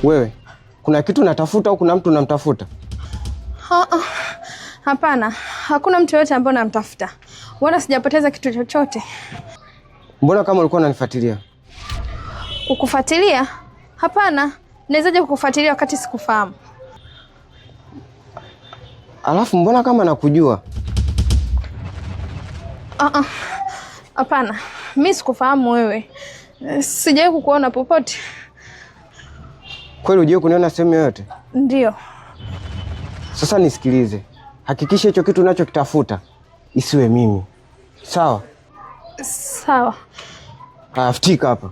Wewe, kuna kitu unatafuta au kuna mtu unamtafuta? Hapana, hakuna mtu yoyote ambaye namtafuta. Wala sijapoteza kitu chochote. Mbona kama ulikuwa unanifuatilia? Kukufuatilia? Hapana, nawezaje kukufuatilia wakati sikufahamu? Alafu mbona kama nakujua? Hapana, mimi sikufahamu wewe. Sijawahi kukuona popote. Kweli hujawahi kuniona sehemu yoyote? Ndio. Sasa nisikilize. Hakikisha hicho kitu unachokitafuta isiwe mimi. Sawa? Sawa. Afutika hapa.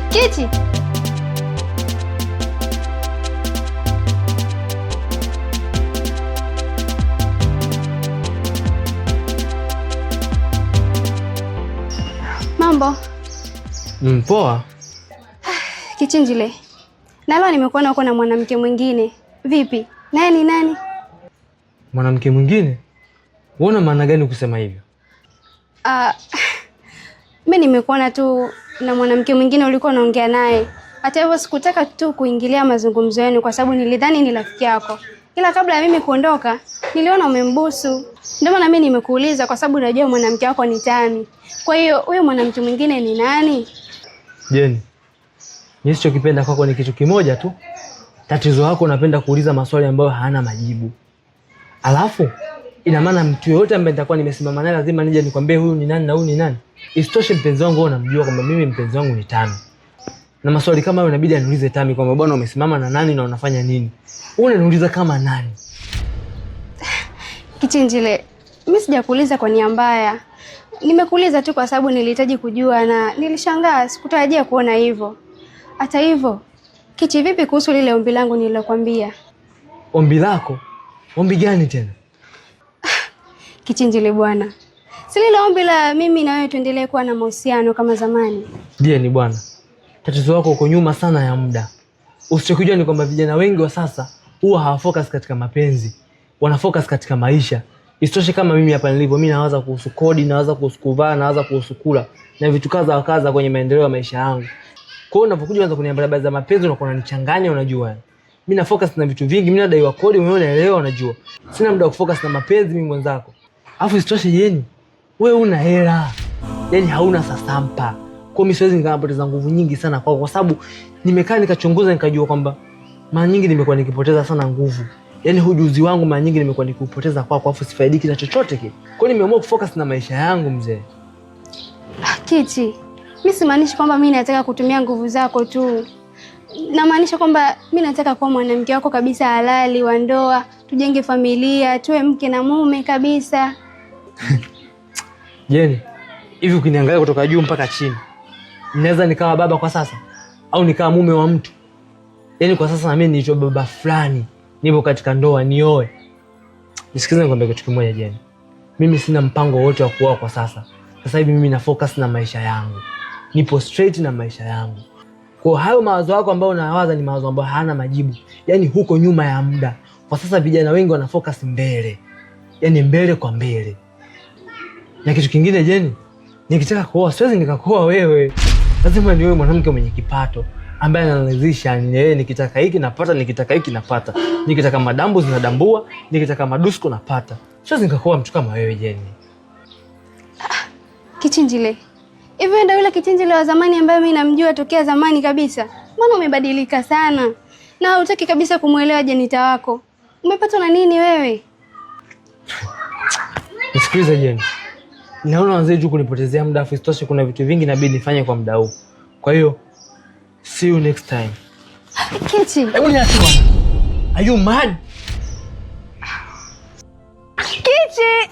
Kiti. Mambo. Poa. Kichinjile. Na leo nimekuona uko na mwanamke mwingine. Vipi? Naye ni nani? Mwanamke mwingine? Unaona maana gani kusema hivyo? Mimi nimekuona tu na mwanamke mwingine ulikuwa unaongea naye. Hata hivyo sikutaka tu kuingilia mazungumzo yenu kwa sababu nilidhani ni rafiki yako. Ila kabla ya mimi kuondoka, niliona umembusu. Ndio maana mimi nimekuuliza kwa sababu najua mwanamke wako ni Tami. Kwa hiyo huyo mwanamke mwingine ni nani? Jeni, nisichokipenda kwako ni kitu kimoja tu. Tatizo lako unapenda kuuliza maswali ambayo hayana majibu. Alafu ina maana mtu yote ambaye nitakuwa nimesimama naye lazima nije nikwambie huyu ni nani na huyu ni nani. Isitoshe mpenzi wangu wewe unamjua kwamba mimi mpenzi wangu ni Tami. Na maswali kama hayo inabidi aniulize Tami kwamba bwana umesimama na nani na unafanya nini? Unaniuliza kama nani? Kichinjile, mimi sijakuuliza kwa nia mbaya. Nimekuuliza tu kwa sababu nilihitaji kujua na nilishangaa sikutarajia kuona hivyo. Hata hivyo, Kichi, vipi kuhusu lile ombi langu nililokuambia? Ombi lako? Ombi gani tena? Kichinjile bwana. Si lile ombi la mimi na wewe tuendelee kuwa na mahusiano kama zamani. Ni bwana. Tatizo lako uko nyuma sana ya muda. Usichokijua ni kwamba vijana wengi wa sasa huwa hawafocus katika mapenzi. Wanafocus katika maisha. Isitoshe kama mimi hapa nilivyo, mimi nawaza kuhusu kodi, nawaza kuhusu kuvaa, nawaza kuhusu kula na vitu kadha wa kadha kwenye maendeleo ya maisha yangu. Kwa hiyo unapokuja unaanza kuniambia habari za mapenzi unakuwa unanichanganya, unajua. Mimi na focus na vitu vingi, mimi nadaiwa kodi, wewe unaelewa, unajua. Sina muda wa kufocus na mapenzi mimi mwenzako. Alafu isitoshe Jeni, wewe una hela. Yaani hauna sasampa. Kwa mimi siwezi nikapoteza nguvu nyingi sana kwa sababu nimekaa nikachunguza nikajua kwamba mara nyingi nimekuwa nikipoteza sana nguvu. Yaani ujuzi wangu mara nyingi nimekuwa nikupoteza kwako afu sifaidiki na chochote kile. Kwa hiyo nimeamua kufocus na maisha yangu mzee. Kichi, mimi simaanishi kwamba mimi nataka kutumia nguvu zako tu. Namaanisha kwamba mimi nataka kuwa mwanamke wako kabisa halali wa ndoa, tujenge familia, tuwe mke na mume kabisa. Jeni, hivi ukiniangalia kutoka juu mpaka chini, ninaweza nikawa baba kwa sasa au nikawa mume wa mtu? Yaani kwa sasa na mimi niitwa baba fulani, nipo katika ndoa, nioe. Nisikize nikwambie kitu kimoja Jeni. Mimi sina mpango wote wa kuoa kwa sasa. Sasa hivi mimi na focus na maisha yangu. Nipo straight na maisha yangu. Kwa hayo mawazo yako ambayo unawaza ni mawazo ambayo hayana majibu. Yaani huko nyuma ya muda. Kwa sasa vijana wengi wana focus mbele. Yaani mbele kwa mbele. Na kitu kingine Jeni, nikitaka kuoa siwezi nikakuoa wewe. Lazima niwe mwanamke mwenye kipato ambaye analizisha yeye, nikitaka hiki napata, nikitaka hiki napata. Nikitaka madambu zinadambua, nikitaka madusko napata. Siwezi nikakuoa mtu kama wewe Jeni. Kichinjile. Hivi ndio yule Kichinjile wa zamani ambaye mimi namjua tokea zamani kabisa. Mbona umebadilika sana? Na hutaki kabisa kumuelewa Jenita wako. Umepatwa na nini wewe? Nisikilize Jeni. Naona wazee juu kunipotezea muda, afu isitoshe kuna vitu vingi inabidi nifanye kwa muda huu. Kwa hiyo see you next time. Kichi. Hebu niache bwana. Are you mad? Kichi.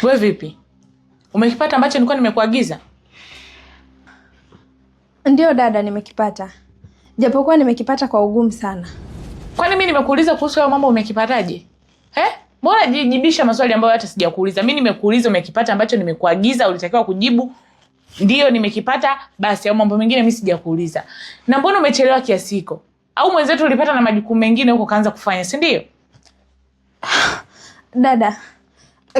We vipi? Umekipata ambacho nilikuwa nimekuagiza? Ndio dada, nimekipata. Japokuwa nimekipata kwa ugumu sana. Kwani mimi nimekuuliza kuhusu hayo mambo umekipataje? Mbona jijibisha maswali ambayo hata sijakuuliza? Mimi nimekuuliza umekipata ambacho nimekuagiza, ulitakiwa kujibu ndio nimekipata basi, au mambo mengine mimi sijakuuliza. Na mbona umechelewa kiasi hiko? Au mwenzetu ulipata na majukumu mengine huko kaanza kufanya, si ndio? Dada,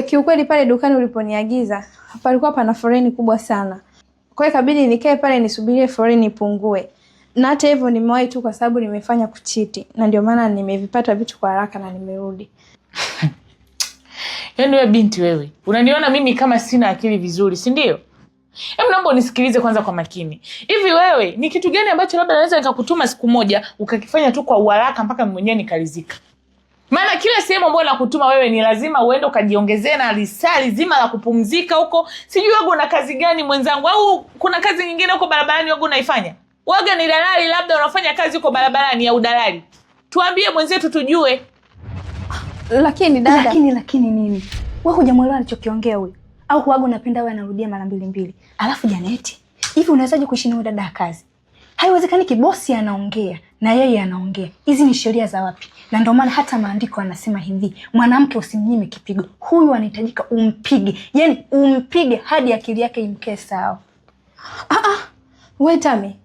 kiukweli pale dukani uliponiagiza palikuwa pana foleni kubwa sana. Kwa hiyo ikabidi nikae pale nisubirie foleni ipungue. Na hata hivyo nimewahi tu kwa sababu nimefanya kuchiti. Na ndio maana nimevipata vitu kwa haraka na nimerudi. Yaani wewe binti wewe, unaniona mimi kama sina akili vizuri, si ndio? Hebu naomba unisikilize kwanza kwa makini. Hivi wewe, ni kitu gani ambacho labda naweza nikakutuma siku moja ukakifanya tu kwa uharaka mpaka mwenyewe nikalizika? Maana kila sehemu ambayo nakutuma wewe ni lazima uende ukajiongezee na lisali zima la kupumzika huko. Sijui wewe una kazi gani mwenzangu, au kuna kazi nyingine huko barabarani wewe unaifanya? Wewe ni dalali, labda unafanya kazi huko barabarani ya udalali. Tuambie mwenzetu tujue. Lakini dada, lakini nini? Wewe hujamuelewa alichokiongea huyu? Au huaga unapenda wewe anarudia mara mbili? Alafu Janeti, hivi unawezaje kuishi na dada ya kazi? Haiwezekani, kibosi anaongea na yeye anaongea. Hizi ni sheria za wapi? Na ndio maana hata maandiko yanasema hivi, mwanamke usimnyime kipigo. Huyu anahitajika umpige. Yaani umpige hadi akili yake imkee sawa. Wewe Tami.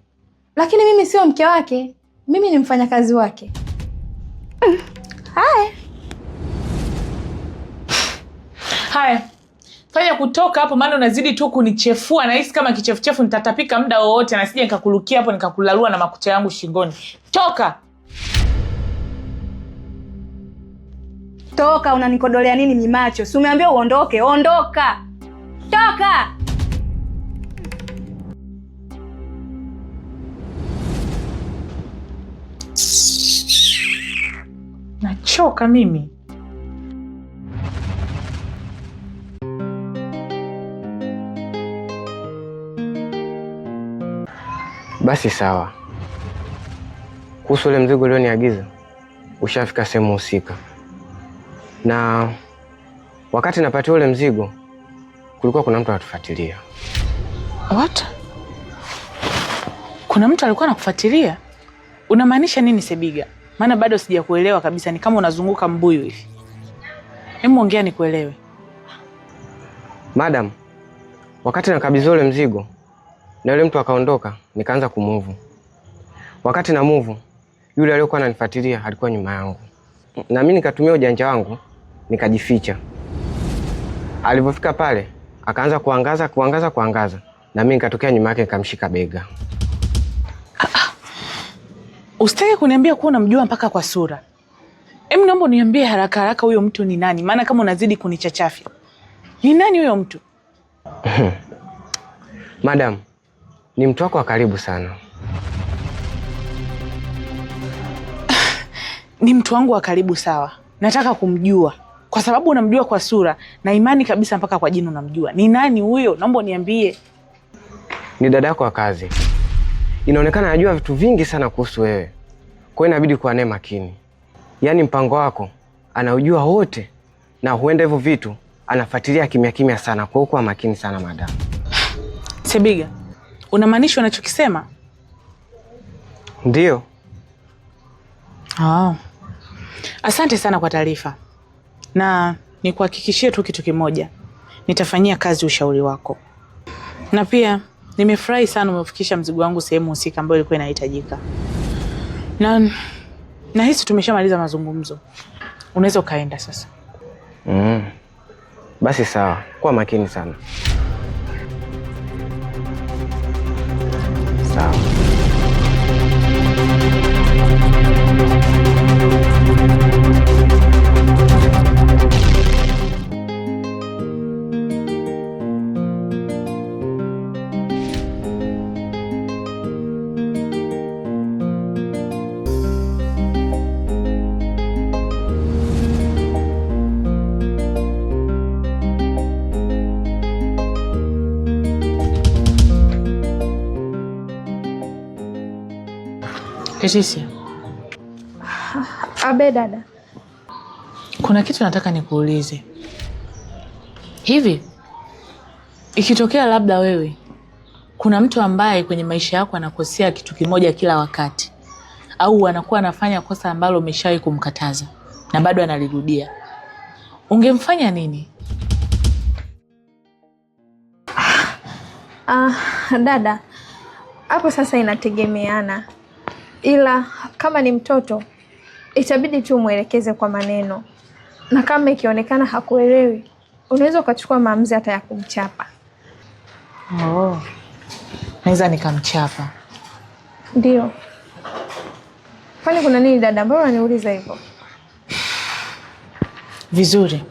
Lakini mimi sio mke wake. Mimi ni mfanyakazi wake. Haya. Fanya kutoka hapo, maana unazidi tu kunichefua na hisi kama kichefuchefu nitatapika muda wowote na sije nikakulukia hapo nikakulalua na makucha yangu shingoni. Toka. Toka, unanikodolea nini mimacho? Si umeambia uondoke? Ondoka. Toka. Nachoka mimi. Basi sawa. Kuhusu ule mzigo ulioniagiza, ushafika sehemu husika. Na wakati napatia ule mzigo, kulikuwa kuna mtu anatufuatilia. What? Kuna mtu alikuwa anakufuatilia? Unamaanisha nini Sebiga? Maana bado sijakuelewa kabisa, ni kama unazunguka mbuyu hivi. Hebu ongea nikuelewe. Madam, wakati nakabidhi ule mzigo, na yule mtu akaondoka, nikaanza kumove. Wakati na move, yule aliyokuwa ananifuatilia alikuwa nyuma yangu. Na mimi nikatumia ujanja wangu, nikajificha. Alipofika pale, akaanza kuangaza. Na mimi nikatokea nyuma yake nikamshika bega. Usitaki kuniambia kuwa unamjua mpaka kwa sura. Hebu naomba niambie haraka huyo mtu ni nani? Maana kama unazidi kunichachafia. Ni nani huyo mtu? Madam, ni mtu wako wa karibu sana. Ni mtu wangu wa karibu sawa. Nataka kumjua. Kwa sababu unamjua kwa sura na imani kabisa mpaka kwa jina unamjua. Ni nani huyo? Naomba niambie. Ni dada yako wa kazi. Inaonekana anajua vitu vingi sana kuhusu wewe. Kwa hiyo inabidi kuwa naye makini. Yaani mpango wako anaujua wote, na huenda hivyo vitu anafuatilia kimya sana. Kwa hiyo kuwa makini sana madam. Sebiga, unamaanisha unachokisema? Ndio. Asante sana kwa taarifa. Na nikuhakikishie tu kitu kimoja. Nitafanyia kazi ushauri wako. Na pia nimefurahi sana umefikisha mzigo wangu sehemu husika ambayo ilikuwa inahitajika. Na hisi tumeshamaliza mazungumzo. Unaweza ukaenda sasa. Basi sawa. Kuwa makini sana. Sawa. Leticia. Abe dada. Kuna kitu nataka nikuulize. Hivi ikitokea labda wewe kuna mtu ambaye kwenye maisha yako anakosea kitu kimoja kila wakati, au anakuwa anafanya kosa ambalo umeshawahi kumkataza na bado analirudia, ungemfanya nini? Dada, hapo sasa inategemeana, ila kama ni mtoto itabidi tu mwelekeze kwa maneno, na kama ikionekana hakuelewi unaweza ukachukua maamuzi hata ya kumchapa. Oh, naweza nikamchapa? Ndio. Kwani kuna nini dada, mbona unaniuliza hivyo? Vizuri.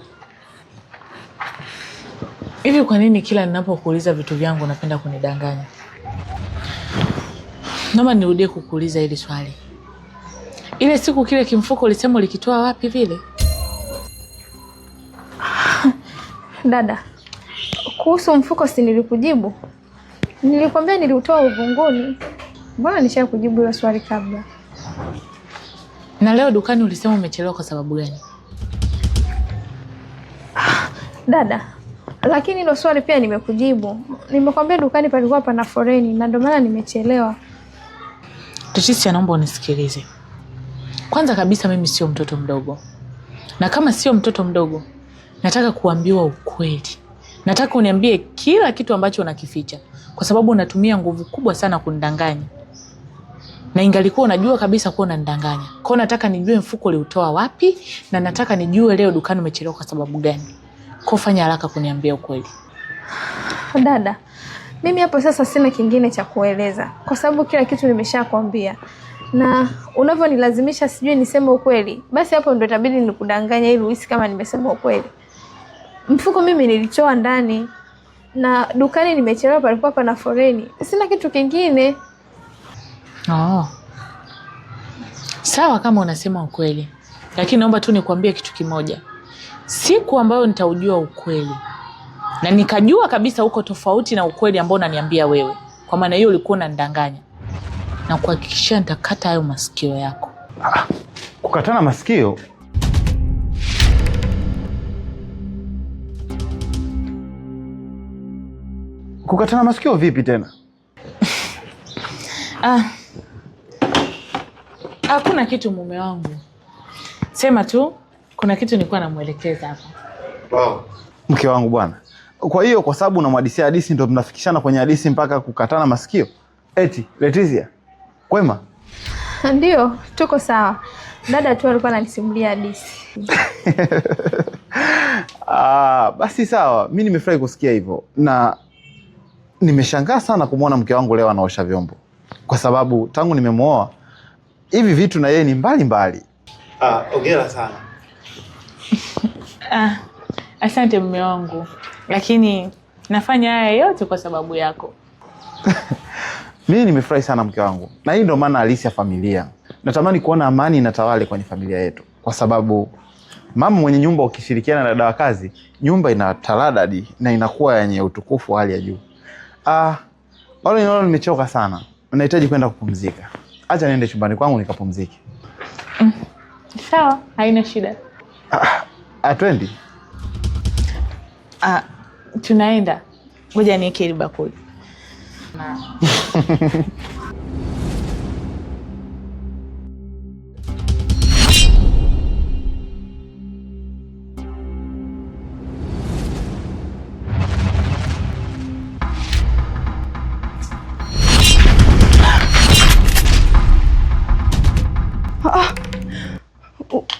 Hivi kwa nini kila ninapokuuliza vitu vyangu unapenda kunidanganya? Naomba nirudie kukuuliza hili swali. Ile siku kile kimfuko ulisema ulikitoa wapi vile? Dada, kuhusu mfuko si nilikujibu? Nilikwambia niliutoa uvunguni. Mbona nisha kujibu hilo swali kabla? Na leo dukani ulisema umechelewa kwa sababu gani? Dada, lakini hilo swali pia nimekujibu. Nimekwambia dukani palikuwa pana foreni na ndio maana nimechelewa. Leticia, naomba unisikilize. Kwanza kabisa mimi sio mtoto mdogo. Na kama sio mtoto mdogo, nataka kuambiwa ukweli. Nataka uniambie kila kitu ambacho unakificha, kwa sababu unatumia nguvu kubwa sana kunidanganya. Na ingalikuwa unajua kabisa kuwa unanidanganya. Kwa hiyo nataka nijue mfuko uliutoa wapi, na nataka nijue leo dukani umechelewa kwa sababu gani. Kwa fanya haraka kuniambia ukweli. Dada, mimi hapo sasa sina kingine cha kueleza, kwa sababu kila kitu nimeshakwambia. Na unavyonilazimisha sijui niseme ukweli, basi hapo ndio itabidi nikudanganya ili uhisi kama nimesema ukweli. Mfuko mimi nilitoa ndani, na dukani nimechelewa palikuwa pana foreni. Sina kitu kingine. Oh. Sawa kama unasema ukweli. Lakini naomba tu nikwambie kitu kimoja. Siku ambayo nitaujua ukweli na nikajua kabisa uko tofauti na ukweli ambao unaniambia wewe, kwa maana hiyo ulikuwa unanidanganya, na kuhakikishia nitakata hayo masikio yako. Kukatana masikio? Kukatana masikio vipi tena? Hakuna kitu mume wangu. Sema tu kuna kitu nilikuwa namuelekeza hapa. Wow. Mke wangu bwana. Kwa hiyo kwa sababu unamhadisia hadithi ndio mnafikishana kwenye hadithi mpaka kukatana masikio? Eti Leticia, kwema? Ndio, tuko sawa. Dada tu alikuwa ananisimulia hadithi. Basi sawa. Mimi nimefurahi kusikia hivyo. Na nimeshangaa sana kumwona mke wangu leo anaosha vyombo. Kwa sababu tangu nimemuoa hivi vitu na yeye ni mbali. Hongera sana. Asante mume wangu. Lakini nafanya haya yote kwa sababu yako. Mimi nimefurahi sana mke wangu. Na hii ndio maana halisi ya familia. Natamani kuona amani inatawale kwenye familia yetu. Kwa sababu mama mwenye nyumba ukishirikiana na dada wa kazi, nyumba inataradadi na inakuwa yenye utukufu wa hali ya juu. Wale nimechoka sana. Nahitaji kwenda kupumzika. Acha niende chumbani kwangu nikapumzike. Sawa, haina shida. Atwendi? Tunaenda. Ngoja niweke ile bakuli.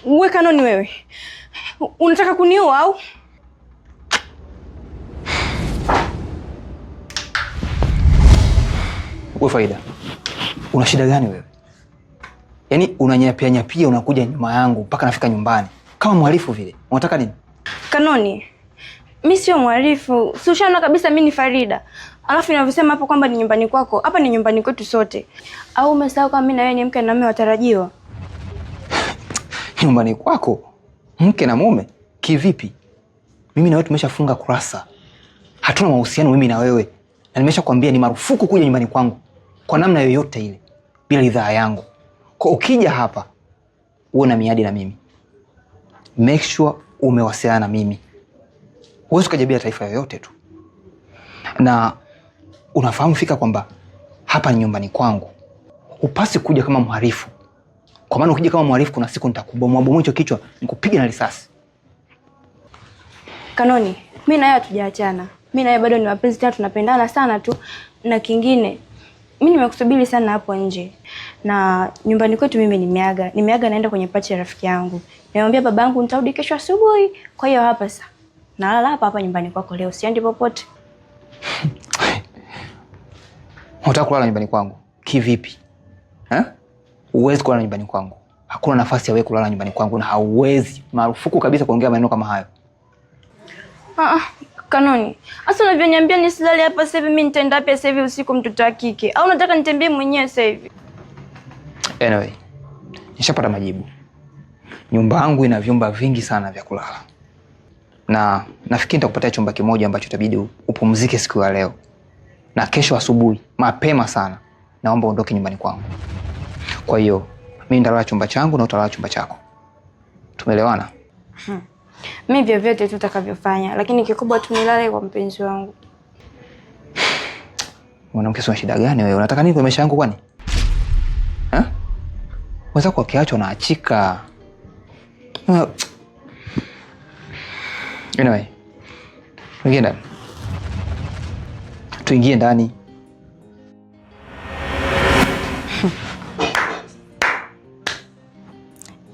Uwe Kanoni wewe. Unataka kuniua au? Wewe Faida, una shida gani wewe? Yaani unanyapia unakuja nyuma yangu mpaka nafika nyumbani kama mhalifu vile. Unataka nini? Kanoni, mimi sio mhalifu. Si ushaona kabisa mimi ni Farida. Alafu ninavyosema hapo kwamba ni nyumbani kwako, hapa ni nyumbani kwetu sote. Au umesahau kama mimi na wewe ni mke na mume watarajiwa? Nyumbani kwako? Mke na mume? Kivipi? Mimi na wewe tumeshafunga kurasa. Hatuna mahusiano mimi na wewe. Na nimeshakwambia ni marufuku kuja nyumbani kwangu kwa namna yoyote ile bila ridhaa yangu. Kwa ukija hapa uwe na miadi na mimi. Make sure umewasiliana na mimi. Huwezi kujibia taifa yoyote tu. Na unafahamu fika kwamba hapa ni nyumbani kwangu. Upasi kuja kama mhalifu. Kwa maana ukija kama mhalifu kuna siku nitakubomoa hicho kichwa, nikupiga na risasi. Kanoni, mimi na yeye hatujaachana. Mimi na yeye bado ni wapenzi, tena tunapendana sana tu. Na kingine, mimi nimekusubiri sana hapo nje. Na nyumbani kwetu mimi nimeaga naenda kwenye party ya rafiki yangu. Nimemwambia babangu nitarudi kesho asubuhi. Kwa hiyo hapa sasa. Nalala hapa nyumbani kwako leo, siendi popote. Unataka kulala nyumbani kwangu? Kivipi? Huwezi kulala nyumbani kwangu. Hakuna nafasi ya wewe kulala nyumbani kwangu na hauwezi. Marufuku kabisa kuongea maneno kama hayo. Kanoni, asa unavyoniambia nisilale hapa sasa hivi, mimi nitaenda hapa sasa hivi usiku mtoto wa kike? Au unataka nitembee mwenyewe sasa hivi? Anyway, nishapata majibu. Nyumba yangu ina vyumba vingi sana vya kulala. Na nafikiri nitakupatia chumba kimoja ambacho itabidi upumzike siku ya leo. Na kesho asubuhi, mapema sana, naomba uondoke nyumbani kwangu. Kwa hiyo, mimi nitalala chumba changu na utalala chumba chako. Tumeelewana? Mimi vyovyote tu utakavyofanya, lakini kikubwa tu nilale kwa mpenzi wangu. Mwanamke una shida gani wewe? Unataka nini kwa maisha yangu kwani? Wazako wakiachwa na achika. Anyway. Tuingie ndani.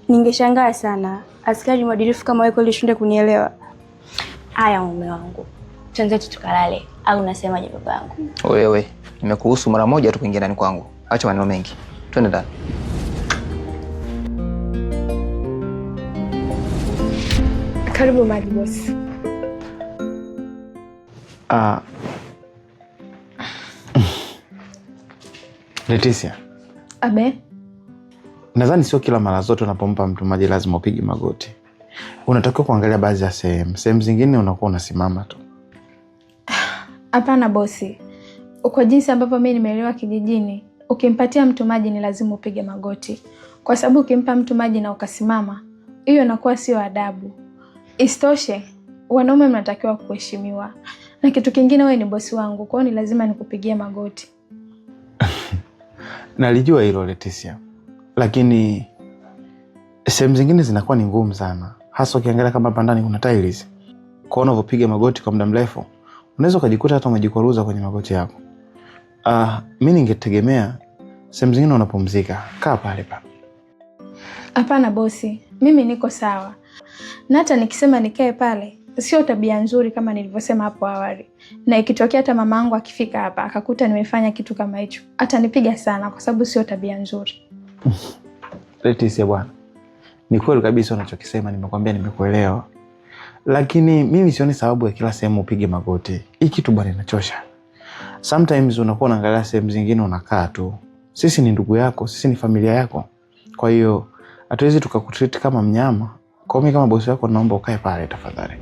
Ningeshangaa sana askari mwadilifu kama wewe kweli shinde kunielewa. Haya mume wangu, tuanze tukalale au unasemaje babangu? Wewe, nimekuhusu mara moja tu kuingia ndani kwangu. Acha maneno mengi. Twende ndani. Karibu maji boss. Leticia. Abe. Nadhani sio kila mara zote unapompa mtu maji lazima upige magoti. Unatakiwa kuangalia baadhi ya sehemu zingine unakuwa unasimama tu. Hapana bosi. Kwa jinsi ambavyo mimi nimeelewa kijijini, ukimpatia mtu maji ni lazima upige magoti. Kwa sababu ukimpa mtu maji na ukasimama, hiyo inakuwa sio adabu. Isitoshe, wanaume mnatakiwa kuheshimiwa. Na kitu kingine, wewe ni bosi wangu, kwa hiyo ni lazima nikupigie magoti. Nalijua hilo Leticia. Lakini sehemu zingine zinakuwa ni ngumu sana. Hasa ukiangalia kama hapa ndani kuna tiles. Kwa unavyopiga magoti kwa muda mrefu, unaweza kujikuta hata umejikwaruza kwenye magoti yako. Mimi ningetegemea sehemu zingine unapumzika. Kaa pale pale. Hapana bosi, mimi niko sawa. Na hata nikisema nikae pale, sio tabia nzuri kama nilivyosema hapo awali. Na ikitokea hata mamangu akifika hapa akakuta nimefanya kitu kama hicho, atanipiga sana kwa sababu sio tabia nzuri. Leticia bwana. Ni kweli kabisa unachokisema, nimekwambia nimekuelewa. Lakini mimi sioni sababu ya kila sehemu upige magoti. Hii kitu bwana inachosha. Sometimes unakuwa unaangalia sehemu zingine unakaa tu. Sisi ni ndugu yako, sisi ni familia yako. Kwa hiyo hatuwezi tukakutreat kama mnyama. Kwa mimi kama bosi wako naomba ukae pale tafadhali.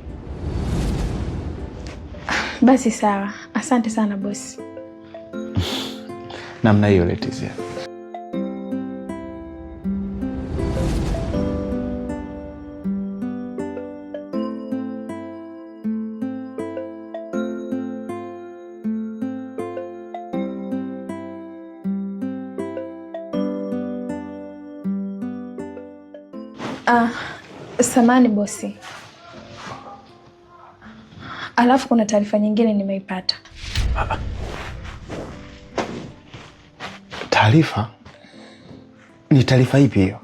Basi sawa. Asante sana bosi. Namna hiyo Leticia. Samani bosi. Alafu kuna taarifa nyingine nimeipata. Taarifa? Ni taarifa ipi hiyo?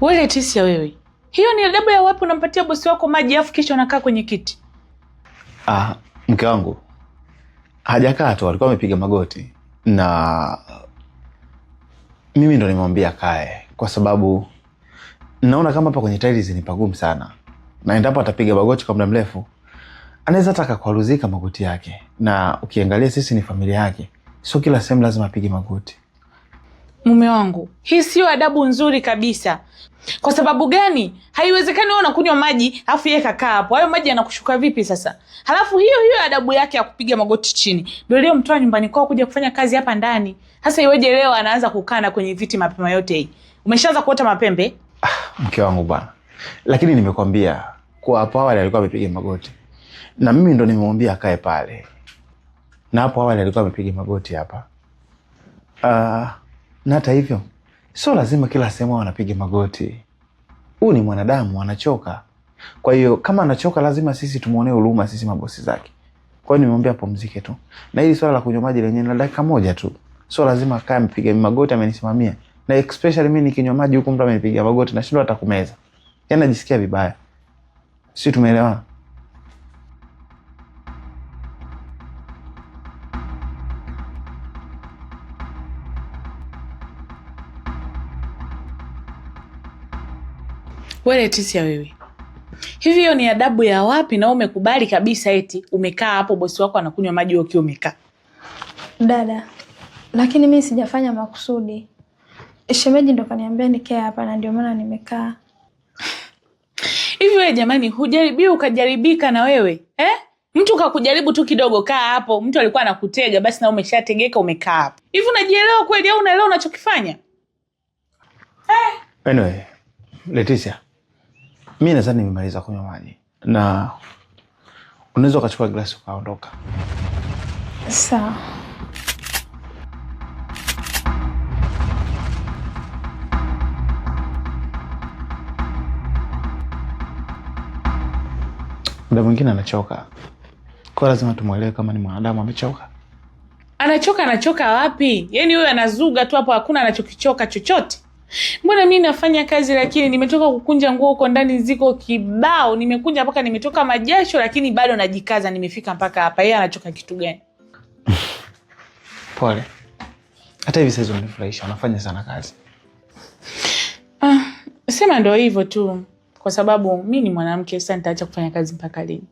Wewe Leticia wewe. Hiyo ni adabu ya wapi unampatia bosi wako maji afu kisha unakaa kwenye kiti? Mke wangu hajakaa tu, alikuwa amepiga magoti na mimi ndo nimemwambia kae kwa sababu naona kama hapa kwenye tiles ni pagumu sana. Na endapo atapiga magoti kwa muda mrefu, anaweza taka kuaruzika magoti yake. Na ukiangalia sisi ni familia yake, sio kila sehemu lazima apige magoti. Mume wangu, hii sio adabu nzuri kabisa. Kwa sababu gani? Haiwezekani wewe unakunywa maji afu yeye kakaa hapo. Hayo maji yanakushuka vipi sasa? Halafu hiyo adabu yake ya kupiga magoti chini ndio leo mtoa nyumbani kwao kuja kufanya kazi hapa ndani. Sasa iweje leo anaanza kukana kwenye viti mapema yote hii? Umeshaanza kuota mapembe? Mke wangu bwana. Lakini nimekwambia kwa hapo awali alikuwa amepiga magoti. Na mimi ndo nimemwambia akae pale. Na hapo awali alikuwa amepiga magoti hapa. Na hata hivyo sio lazima kila sehemu anapiga magoti. Huyu ni mwanadamu, anachoka. Kwa hiyo kama anachoka lazima sisi tumuonee huruma, sisi mabosi zake. Kwa hiyo nimemwambia apumzike tu. Na hili swala la kunywa maji lenyewe ni dakika moja tu. Sio lazima akae amepiga magoti amenisimamia. Na especially mimi nikinywa maji huko mtu amenipiga magoti na shindwa hata kumeza. Yaani najisikia vibaya. Sisi tumeelewana? Wewe Leticia wewe. Hivi hiyo ni adabu ya wapi na umekubali kabisa eti umekaa hapo bosi wako anakunywa maji ukiwa umekaa? Dada, lakini mimi sijafanya makusudi. Shemeji ndo kaniambia nikae hapa na ndio maana nimekaa. Hivi wewe jamani, hujaribii ukajaribika na wewe? Mtu kakujaribu tu kidogo, kaa hapo. Mtu alikuwa anakutega basi na umeshategeka umekaa hapo. Hivi unajielewa kweli au unaelewa unachokifanya? Anyway, Leticia. Mimi nadhani nimemaliza kunywa maji. Na unaweza ukachukua glasi ukaondoka. Sawa. Muda mwingine anachoka. Kwa lazima tumuelewe kama ni mwanadamu amechoka. Anachoka wapi? Yaani huyu anazuga tu hapo, hakuna anachokichoka chochote. Mbona mimi nafanya kazi lakini nimetoka kukunja nguo huko ndani ziko kibao, nimekunja mpaka nimetoka majasho lakini bado najikaza nimefika mpaka hapa. Yeye anachoka kitu gani? Pole. Hata hivi sasa unanifurahisha, unafanya sana kazi. Sema ndio hivyo tu. Kwa sababu mimi ni mwanamke, sasa nitaacha kufanya kazi mpaka lini?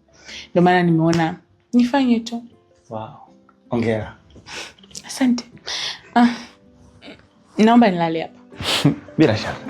Ndio maana nimeona nifanye tu. Wow. Hongera. Asante. Naomba nilale hapa. Bila shaka.